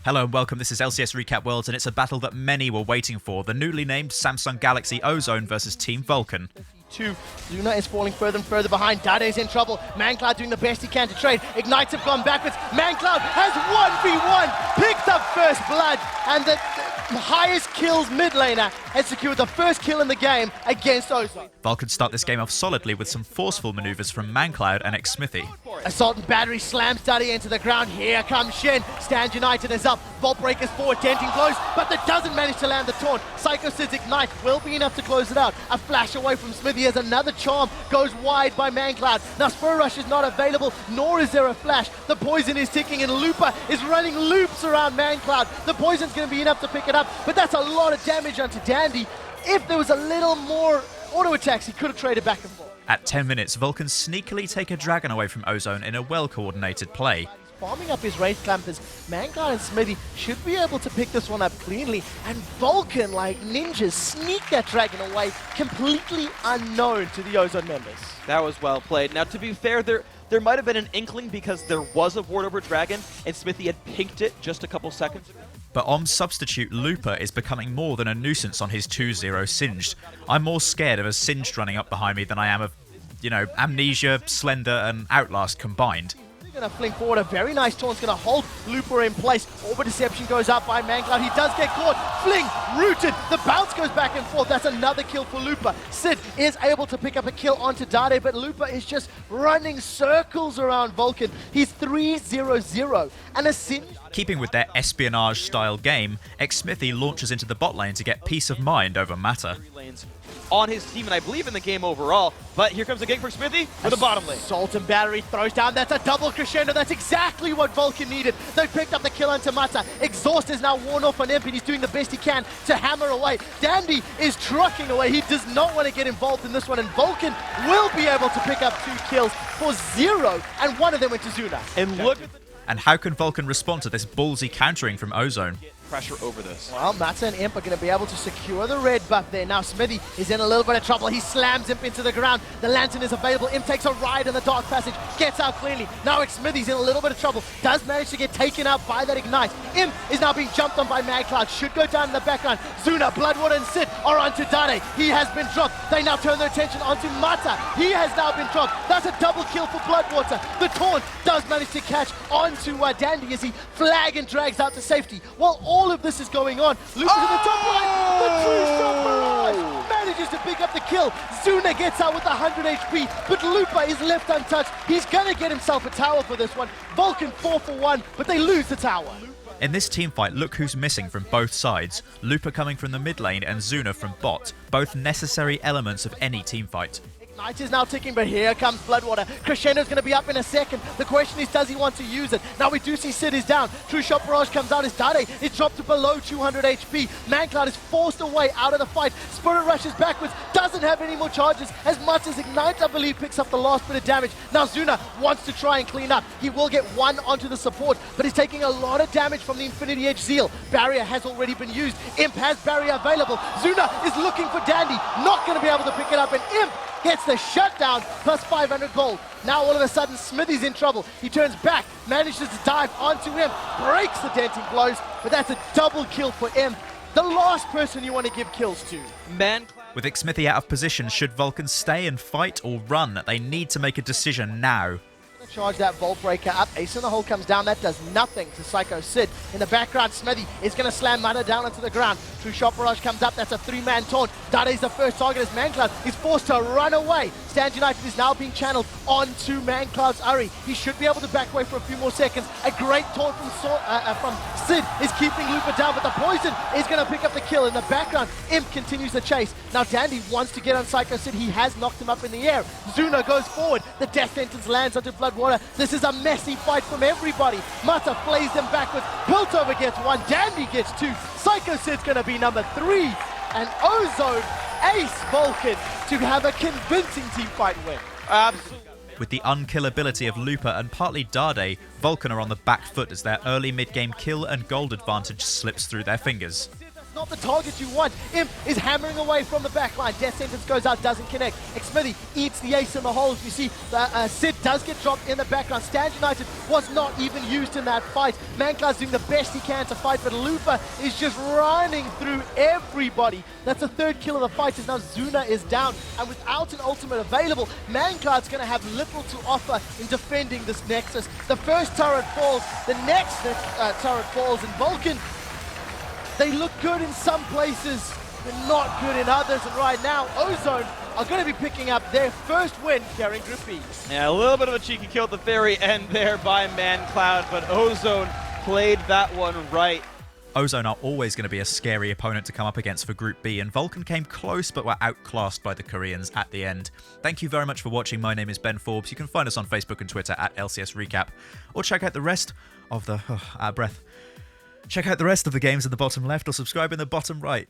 Hello and welcome, this is LCS Recap Worlds, and it's a battle that many were waiting for. The newly named Samsung Galaxy Ozone versus Team Vulcun. Zuna is falling further and further behind. Dade is in trouble. mancloud doing the best he can to trade. Ignites have gone backwards. mancloud has 1v1, picked up first blood, and the highest kills mid laner has secured the first kill in the game against Ozone. Vulcun start this game off solidly with some forceful maneuvers from mancloud and Xmithie. Assault and battery slams Dade into the ground. Here comes Shen. Stand United is up. Vault breakers forward, denting blows, but that doesn't manage to land the taunt. Sycho says Ignite will be enough to close it out. A flash away from Xmithie as another charm goes wide by mancloud. Now Spur Rush is not available, nor is there a flash. The poison is ticking and Looper is running loops around mancloud. The poison's going to be enough to pick it up, but that's a lot of damage onto Dade. If there was a little more auto attacks, he could have traded back and forth. At 10 minutes, Vulcun sneakily take a dragon away from Ozone in a well-coordinated play. Farming up his Wraith Clampers, mancloud and Xmithie should be able to pick this one up cleanly, and Vulcun, like ninjas, sneak that dragon away, completely unknown to the Ozone members. That was well played. Now, to be fair, there might have been an inkling because there was a ward over dragon, and Xmithie had pinked it just a couple seconds ago. But Om's substitute Looper is becoming more than a nuisance on his 2-0 Singed. I'm more scared of a Singed running up behind me than I am of, Amnesia, Slender and Outlast combined. Going to fling forward, a very nice taunt's going to hold Looper in place. Orbit Deception goes up by mancloud. He does get caught. Fling, rooted. The bounce goes back and forth. That's another kill for Looper. Sid is able to pick up a kill onto Dade, but Looper is just running circles around Vulcun. He's 3-0-0 and a Sin. Keeping with their espionage-style game, Xmithie launches into the bot lane to get peace of mind over matter. On his team, and I believe in the game overall, but here comes a gank for Xmithie for the bottom lane. Assault and battery throws down. That's a double crescendo. That's exactly what Vulcun needed. They picked up the kill onto Mata. Exhaust is now worn off on Imp, and he's doing the best he can to hammer away. Dade is trucking away. He does not want to get involved in this one, and Vulcun will be able to pick up 2 kills for 0, and one of them went to Zuna. And look at the And how can Vulcun respond to this ballsy countering from Ozone? pressure over this. Well, Mata and Imp are going to be able to secure the red buff there. Now Xmithie is in a little bit of trouble. He slams Imp into the ground. The lantern is available. Imp takes a ride in the dark passage, gets out cleanly. Now Xmithie's in a little bit of trouble. Does manage to get taken out by that Ignite. Imp is now being jumped on by mancloud. Should go down in the background. Zuna, BloodWater and Sid are onto Dade. He has been dropped. They now turn their attention onto Mata. He has now been dropped. That's a double kill for BloodWater. The taunt does manage to catch onto Dade as he flag and drags out to safety. While all of this is going on, Looper's in the top line. The true shot barrage manages to pick up the kill. Zuna gets out with 100 HP, but Looper is left untouched. He's going to get himself a tower for this one. Vulcun 4 for 1, but they lose the tower. In this teamfight, look who's missing from both sides. Looper coming from the mid lane and Zuna from bot, both necessary elements of any teamfight. Ignite is now ticking, but here comes BloodWater. Crescendo's going to be up in a second. The question is, does he want to use it? Now we do see Sid is down. True Shot Barrage comes out as Dade is dropped to below 200 HP. mancloud is forced away out of the fight. Spirit rushes backwards, doesn't have any more charges. As much as Ignite, I believe, picks up the last bit of damage. Now Zuna wants to try and clean up. He will get one onto the support, but he's taking a lot of damage from the Infinity Edge Zeal. Barrier has already been used. Imp has barrier available. Zuna is looking for Dade, not going to be able to pick it up, and Imp gets the shutdown, plus 500 gold. Now all of a sudden Xmithie's in trouble. He turns back, manages to dive onto him, breaks the denting blows, but that's a double kill for him. The last person you want to give kills to. With Xmithie out of position, should Vulcun stay and fight or run? They need to make a decision now. Charge that Vault Breaker up. Ace in the hole comes down. That does nothing to Sycho Sid. In the background, Xmithie is going to slam Mana down onto the ground. True Shot Barrage comes up. That's a 3-man taunt. Dade's the first target as mancloud is forced to run away. Stand United is now being channeled onto mancloud's Ahri. He should be able to back away for a few more seconds. A great taunt from Sid is keeping Looper down, but the poison is going to pick up the kill. In the background, Imp continues the chase. Now Dade wants to get on Sycho Sid. He has knocked him up in the air. Zuna goes forward. The death sentence lands onto BloodWater. This is a messy fight from everybody. Mata plays them backwards. Piltover gets 1. Dade gets 2. Sycho Sid's going to be number 3. And Ozone ace Vulcun to have a convincing team fight win. Absolutely. With the unkillability of Looper and partly Dade, Vulcun are on the back foot as their early mid-game kill and gold advantage slips through their fingers. Not not the target you want. Imp is hammering away from the backline. Death Sentence goes out, doesn't connect. Xmithie eats the ace in the hole. You see, Sid does get dropped in the background. Stand United was not even used in that fight. mancloud's doing the best he can to fight, but Lupa is just running through everybody. That's the third kill of the fight, as now Zuna is down, and without an ultimate available, mancloud's going to have little to offer in defending this Nexus. The first turret falls, the next turret falls, and Vulcun, they look good in some places, they're not good in others, and right now, Ozone are going to be picking up their first win carrying Group B. Yeah, a little bit of a cheeky kill at the very end there by mancloud, but Ozone played that one right. Ozone are always going to be a scary opponent to come up against for Group B, and Vulcun came close but were outclassed by the Koreans at the end. Thank you very much for watching. My name is Ben Forbes. You can find us on Facebook and Twitter at LCS Recap, or check out the rest of the... Check out the rest of the games in the bottom left, or subscribe in the bottom right.